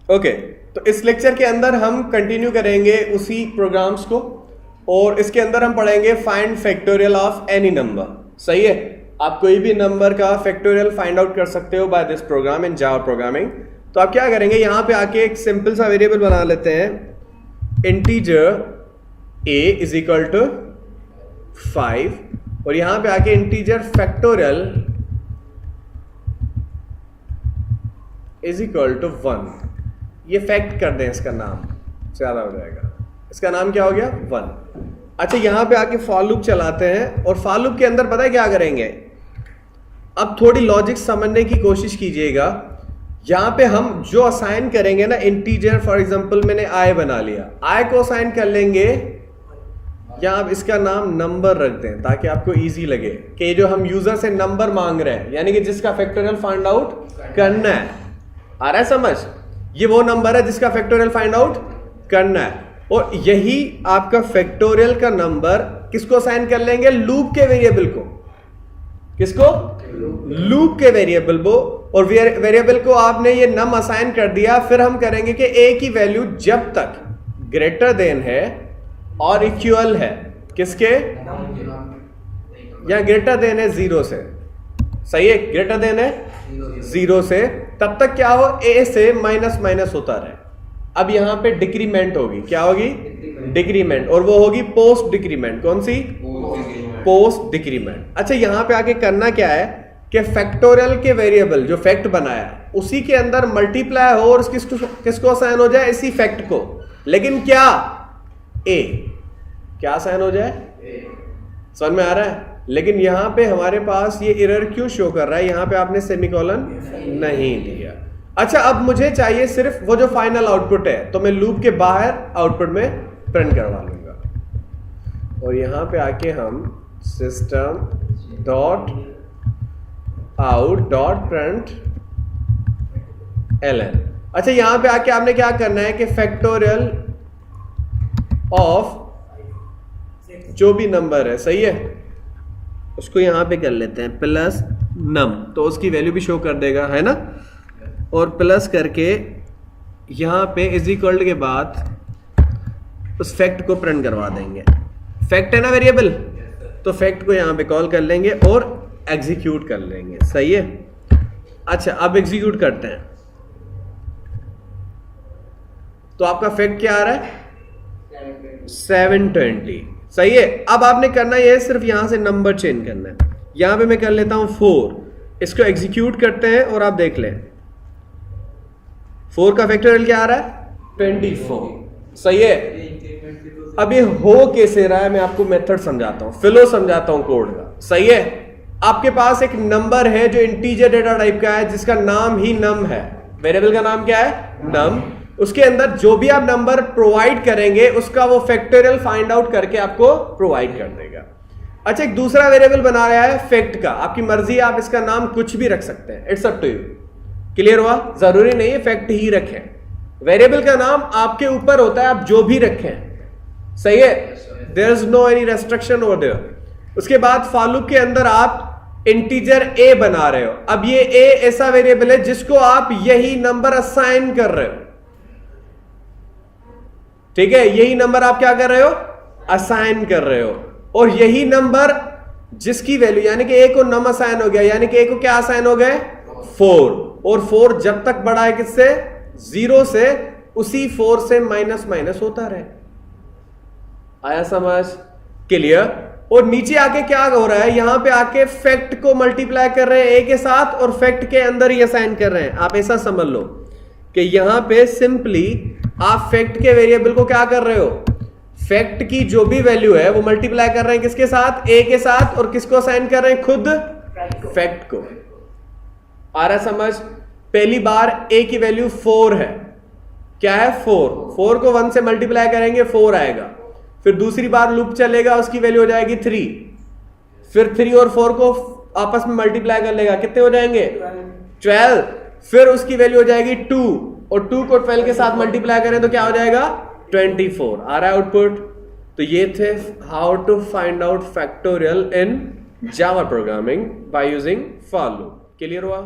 Okay, तो इस lecture के अंदर हम कंटिन्यू करेंगे उसी प्रोग्राम्स को, और इसके अंदर हम पढ़ेंगे find factorial of any number. सही है, आप कोई भी नंबर का फैक्टोरियल फाइंड आउट कर सकते हो by this program in Java programming. तो आप क्या करेंगे, यहां पे आके एक सिंपल सा वेरिएबल बना लेते हैं, integer a is equal to 5, और यहां पे आके integer factorial is equal to 1। ये फैक्ट कर दें, इसका नाम ज्यादा हो जाएगा, इसका नाम क्या हो गया 1। अच्छा, यहां पे आके फॉर लूप चलाते हैं, और फॉर लूप के अंदर पता है क्या करेंगे, अब थोड़ी लॉजिक समझने की कोशिश कीजिएगा। यहां पे हम जो असाइन करेंगे ना इंटीजर, फॉर एग्जांपल मैंने i बना लिया, i को असाइन कर लेंगे, या आप इसका नाम नंबर रख दें ताकि आपको इजी लगे कि जो हम यूजर से नंबर मांग रहे हैं, यानी कि जिसका फैक्टोरियल फाइंड आउट करना है। आ रहा है समझ? ये वो नंबर है जिसका फैक्टोरियल फाइंड आउट करना है, और यही आपका फैक्टोरियल का नंबर किसको असाइन कर लेंगे, लूप के वेरिएबल को। किसको? लूप के वेरिएबल को। और वेरिएबल को आपने ये नम असाइन कर दिया, फिर हम करेंगे कि a की वैल्यू जब तक ग्रेटर देन है और इक्वल है किसके, या ग्रेटर देन है 0 से। सही है, ग्रेटर देन है 0 से, तब तक क्या हो, a से माइनस माइनस होता रहे। अब यहां पे डिक्रीमेंट होगी, क्या होगी, डिक्रीमेंट, और वो होगी पोस्ट डिक्रीमेंट। कौन सी? Post decrement. अच्छा, यहां पे आके करना क्या है कि फैक्टोरियल के वेरिएबल जो फैक्ट बनाया उसी के अंदर मल्टीप्लाई हो और किसको असाइन हो जाए, इसी फैक्ट को, लेकिन क्या, a क्या असाइन हो जाए, समझ में आ रहा है? लेकिन यहां पे हमारे पास ये एरर क्यों शो कर रहा है, यहां पे आपने सेमीकोलन नहीं दिया। अच्छा, अब मुझे चाहिए सिर्फ वो जो फाइनल आउटपुट है, तो मैं लूप के बाहर आउटपुट में प्रिंट करवा लूंगा, और यहां पे आके हम system dot out dot print ln। अच्छा, यहां पे आके आपने क्या करना है कि फैक्टोरियल ऑफ जो भी नंबर है, सही है, उसको यहां पे कर लेते हैं प्लस नम, तो उसकी वैल्यू भी शो कर देगा, है ना, और प्लस करके यहां पे इज इक्वल के बाद उस फैक्ट को प्रिंट करवा देंगे। फैक्ट है ना वेरिएबल, तो फैक्ट को यहां पे कॉल कर लेंगे और एग्जीक्यूट कर लेंगे। सही है। अच्छा, अब एग्जीक्यूट करते हैं, तो आपका फैक्ट क्या आ रहा है, 720। सही है। अब आपने करना यह है, सिर्फ यहां से नंबर चेंज करना है। यहां पे मैं कर लेता हूं 4, इसको एग्जीक्यूट करते हैं और आप देख लें 4 का फैक्टोरियल क्या आ रहा है, 24। सही है। अब ये हो कैसे रहा है, मैं आपको मेथड समझाता हूं, फ्लो समझाता हूं कोड का। सही है। आपके पास एक नंबर है जो इंटीजर डेटा टाइप का है, जिसका नाम ही नम है, वेरिएबल का नाम क्या है, नम। उसके अंदर जो भी आप नंबर प्रोवाइड करेंगे उसका वो फैक्टोरियल फाइंड आउट करके आपको प्रोवाइड कर देगा। अच्छा, एक दूसरा वेरिएबल बना रहा है फैक्ट का, आपकी मर्जी, आप इसका नाम कुछ भी रख सकते हैं, it's up to you. Clear हुआ? जरूरी नहीं है फैक्ट ही रखें, वेरिएबल का नाम आपके ऊपर होता है, आप जो भी रखें। सही है, there is no any restriction over there. उसके बाद फॉर लूप के अंदर आप इंटीजर a बना रहे हो। अब ये a ऐसा वेरिएबल है जिसको आप यही नंबर असाइन कर रहे हो, ठीक है, यही नंबर आप क्या कर रहे हो, असाइन कर रहे हो, और यही नंबर जिसकी वैल्यू, यानी कि a को नम असाइन हो गया, यानी कि a को क्या असाइन हो गए, 4, और 4 जब तक बढ़ा है किससे, 0 से, उसी 4 से माइनस माइनस होता रहे। आया समझ? क्लियर? और नीचे आके क्या हो रहा है, यहां पे आके फैक्ट को मल्टीप्लाई कर रहे हैं a के साथ, और फैक्ट के अंदर ही असाइन कर रहे हैं। आप ऐसा समझ लो कि यहां पे सिंपली आप फैक्ट के वेरिएबल को क्या कर रहे हो, फैक्ट की जो भी वैल्यू है वो मल्टीप्लाई कर रहे हैं किसके साथ, a के साथ, और किसको असाइन कर रहे हैं, खुद फैक्ट को। आ रहा समझ? पहली बार a की वैल्यू 4 है, क्या है, 4 को 1 से मल्टीप्लाई करेंगे 4 आएगा। फिर दूसरी बार लूप चलेगा, उसकी वैल्यू हो जाएगी 3, फिर 3 और 4 को आपस में मल्टीप्लाई कर लेगा, कितने हो जाएंगे, 12, फिर उसकी वैल्यू हो जाएगी 2, और 2 को 12 के साथ मल्टीप्लाई करें तो क्या हो जाएगा, 24। आ रहा है आउटपुट? तो ये थे how to find out factorial in Java programming by using for loop. Clear हुआ?